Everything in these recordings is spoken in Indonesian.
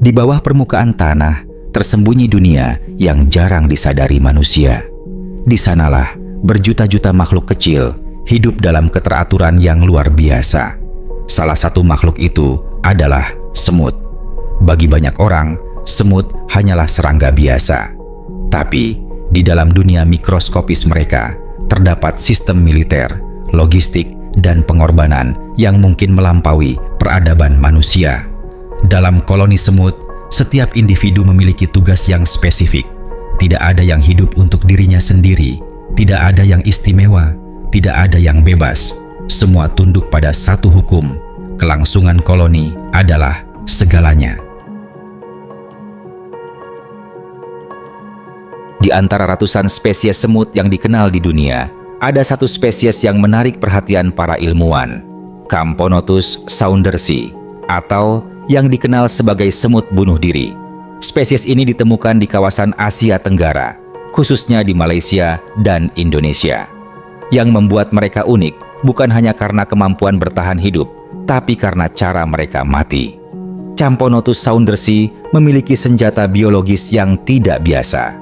Di bawah permukaan tanah tersembunyi dunia yang jarang disadari manusia. Di sanalah berjuta-juta makhluk kecil hidup dalam keteraturan yang luar biasa. Salah satu makhluk itu adalah semut. Bagi banyak orang, semut hanyalah serangga biasa. Tapi di dalam dunia mikroskopis mereka terdapat sistem militer, logistik, dan pengorbanan yang mungkin melampaui peradaban manusia. Dalam koloni semut, setiap individu memiliki tugas yang spesifik. Tidak ada yang hidup untuk dirinya sendiri, tidak ada yang istimewa, tidak ada yang bebas. Semua tunduk pada satu hukum. Kelangsungan koloni adalah segalanya. Di antara ratusan spesies semut yang dikenal di dunia, ada satu spesies yang menarik perhatian para ilmuwan, Camponotus saundersi, atau yang dikenal sebagai semut bunuh diri. Spesies ini ditemukan di kawasan Asia Tenggara, khususnya di Malaysia dan Indonesia. Yang membuat mereka unik bukan hanya karena kemampuan bertahan hidup, tapi karena cara mereka mati. Camponotus saundersi memiliki senjata biologis yang tidak biasa.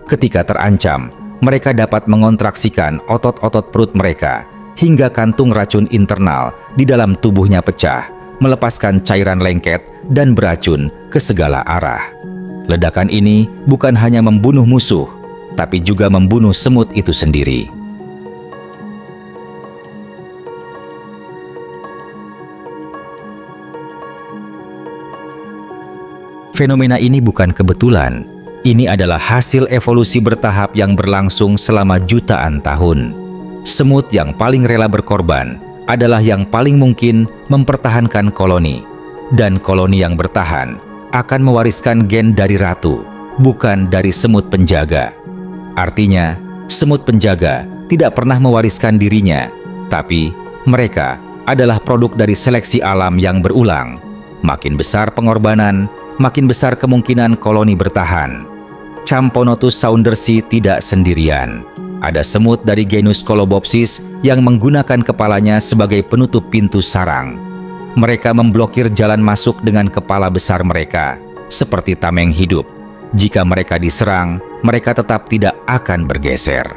Ketika terancam, mereka dapat mengontraksikan otot-otot perut mereka hingga kantung racun internal di dalam tubuhnya pecah, melepaskan cairan lengket dan beracun ke segala arah. Ledakan ini bukan hanya membunuh musuh, tapi juga membunuh semut itu sendiri. Fenomena ini bukan kebetulan. Ini adalah hasil evolusi bertahap yang berlangsung selama jutaan tahun. Semut yang paling rela berkorban adalah yang paling mungkin mempertahankan koloni. Dan koloni yang bertahan akan mewariskan gen dari ratu, bukan dari semut penjaga. Artinya, semut penjaga tidak pernah mewariskan dirinya, tapi mereka adalah produk dari seleksi alam yang berulang. Makin besar pengorbanan, makin besar kemungkinan koloni bertahan. Camponotus saundersi tidak sendirian. Ada semut dari genus Colobopsis yang menggunakan kepalanya sebagai penutup pintu sarang. Mereka memblokir jalan masuk dengan kepala besar mereka, seperti tameng hidup. Jika mereka diserang, mereka tetap tidak akan bergeser,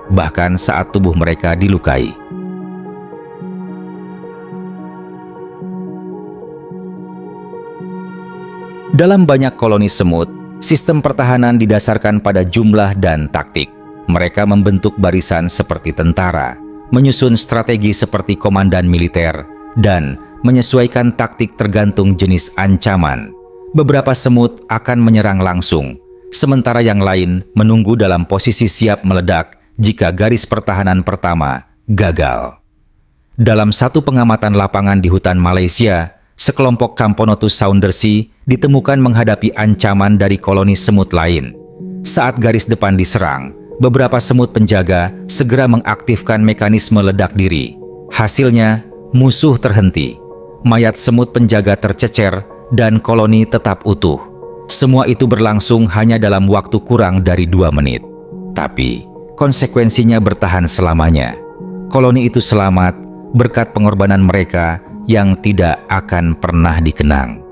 bahkan saat tubuh mereka dilukai. Dalam banyak koloni semut, sistem pertahanan didasarkan pada jumlah dan taktik. Mereka membentuk barisan seperti tentara, menyusun strategi seperti komandan militer, dan menyesuaikan taktik tergantung jenis ancaman. Beberapa semut akan menyerang langsung, sementara yang lain menunggu dalam posisi siap meledak jika garis pertahanan pertama gagal. Dalam satu pengamatan lapangan di hutan Malaysia, sekelompok Camponotus saundersi ditemukan menghadapi ancaman dari koloni semut lain. Saat garis depan diserang, beberapa semut penjaga segera mengaktifkan mekanisme ledak diri. Hasilnya, musuh terhenti. Mayat semut penjaga tercecer dan koloni tetap utuh. Semua itu berlangsung hanya dalam waktu kurang dari 2 menit. Tapi, konsekuensinya bertahan selamanya. Koloni itu selamat berkat pengorbanan mereka yang tidak akan pernah dikenang.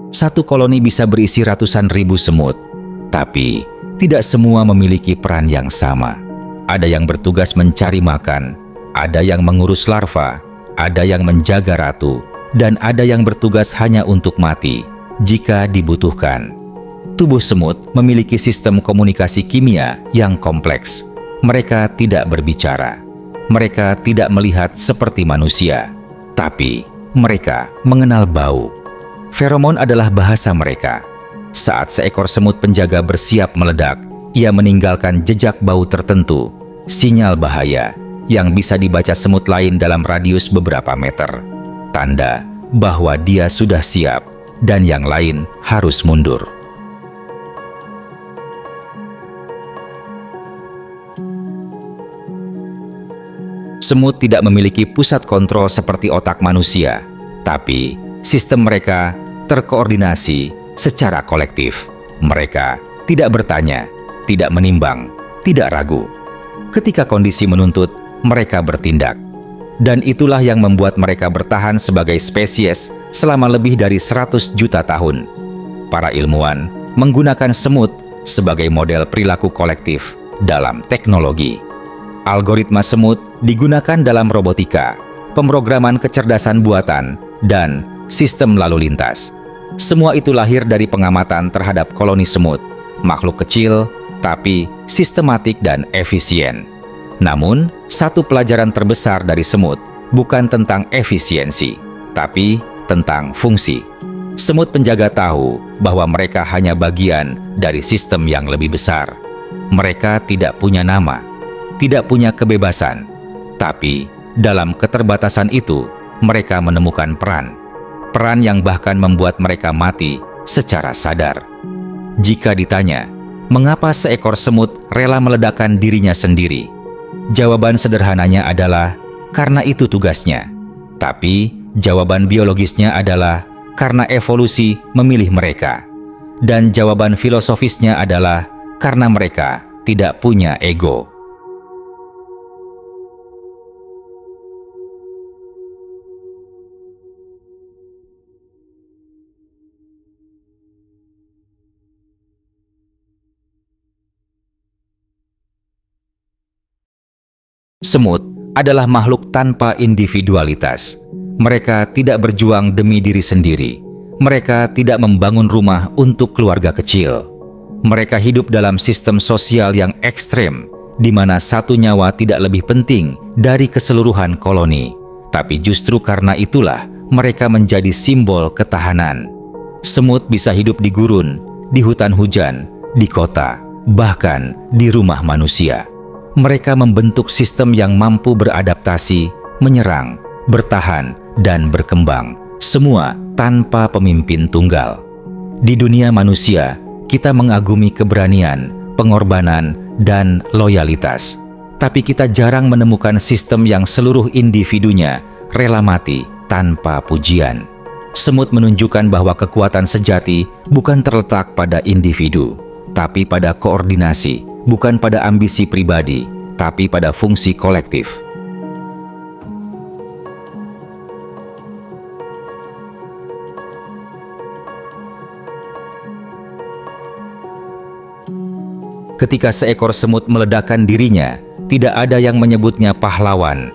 Satu koloni bisa berisi ratusan ribu semut, tapi tidak semua memiliki peran yang sama. Ada yang bertugas mencari makan, ada yang mengurus larva, ada yang menjaga ratu, dan ada yang bertugas hanya untuk mati jika dibutuhkan. Tubuh semut memiliki sistem komunikasi kimia yang kompleks. Mereka tidak berbicara. Mereka tidak melihat seperti manusia, tapi mereka mengenal bau. Feromon adalah bahasa mereka. Saat seekor semut penjaga bersiap meledak, ia meninggalkan jejak bau tertentu, sinyal bahaya yang bisa dibaca semut lain dalam radius beberapa meter. Tanda bahwa dia sudah siap dan yang lain harus mundur. Semut tidak memiliki pusat kontrol seperti otak manusia, tapi sistem mereka terkoordinasi secara kolektif. Mereka tidak bertanya, tidak menimbang, tidak ragu. Ketika kondisi menuntut, mereka bertindak. Dan itulah yang membuat mereka bertahan sebagai spesies selama lebih dari 100 juta tahun. Para ilmuwan menggunakan semut sebagai model perilaku kolektif dalam teknologi. Algoritma semut digunakan dalam robotika, pemrograman kecerdasan buatan, dan sistem lalu lintas. Semua itu lahir dari pengamatan terhadap koloni semut, makhluk kecil tapi sistematik dan efisien. Namun, satu pelajaran terbesar dari semut bukan tentang efisiensi, tapi tentang fungsi. Semut penjaga tahu bahwa mereka hanya bagian dari sistem yang lebih besar. Mereka tidak punya nama, tidak punya kebebasan, tapi dalam keterbatasan itu, mereka menemukan peran yang bahkan membuat mereka mati secara sadar. Jika ditanya, mengapa seekor semut rela meledakkan dirinya sendiri? Jawaban sederhananya adalah karena itu tugasnya. Tapi jawaban biologisnya adalah karena evolusi memilih mereka. Dan jawaban filosofisnya adalah karena mereka tidak punya ego. Semut adalah makhluk tanpa individualitas. Mereka tidak berjuang demi diri sendiri. Mereka tidak membangun rumah untuk keluarga kecil. Mereka hidup dalam sistem sosial yang ekstrem, di mana satu nyawa tidak lebih penting dari keseluruhan koloni. Tapi justru karena itulah mereka menjadi simbol ketahanan. Semut bisa hidup di gurun, di hutan hujan, di kota, bahkan di rumah manusia. Mereka membentuk sistem yang mampu beradaptasi, menyerang, bertahan, dan berkembang, semua tanpa pemimpin tunggal. Di dunia manusia, kita mengagumi keberanian, pengorbanan, dan loyalitas. Tapi kita jarang menemukan sistem yang seluruh individunya rela mati tanpa pujian. Semut menunjukkan bahwa kekuatan sejati bukan terletak pada individu, tapi pada koordinasi, bukan pada ambisi pribadi, tapi pada fungsi kolektif. Ketika seekor semut meledakkan dirinya, tidak ada yang menyebutnya pahlawan,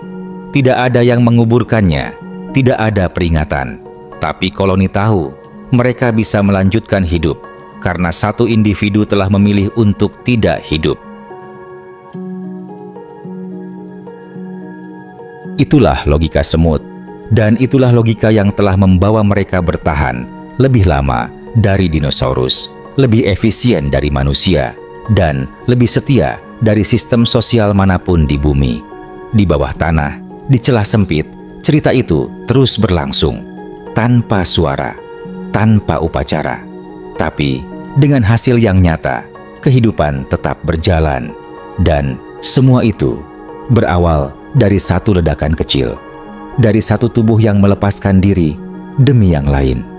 tidak ada yang menguburkannya, tidak ada peringatan. Tapi koloni tahu, mereka bisa melanjutkan hidup, karena satu individu telah memilih untuk tidak hidup. Itulah logika semut, dan itulah logika yang telah membawa mereka bertahan lebih lama dari dinosaurus, lebih efisien dari manusia, dan lebih setia dari sistem sosial manapun di bumi. Di bawah tanah, di celah sempit, cerita itu terus berlangsung, tanpa suara, tanpa upacara. Tapi dengan hasil yang nyata, kehidupan tetap berjalan, dan semua itu berawal dari satu ledakan kecil, dari satu tubuh yang melepaskan diri demi yang lain.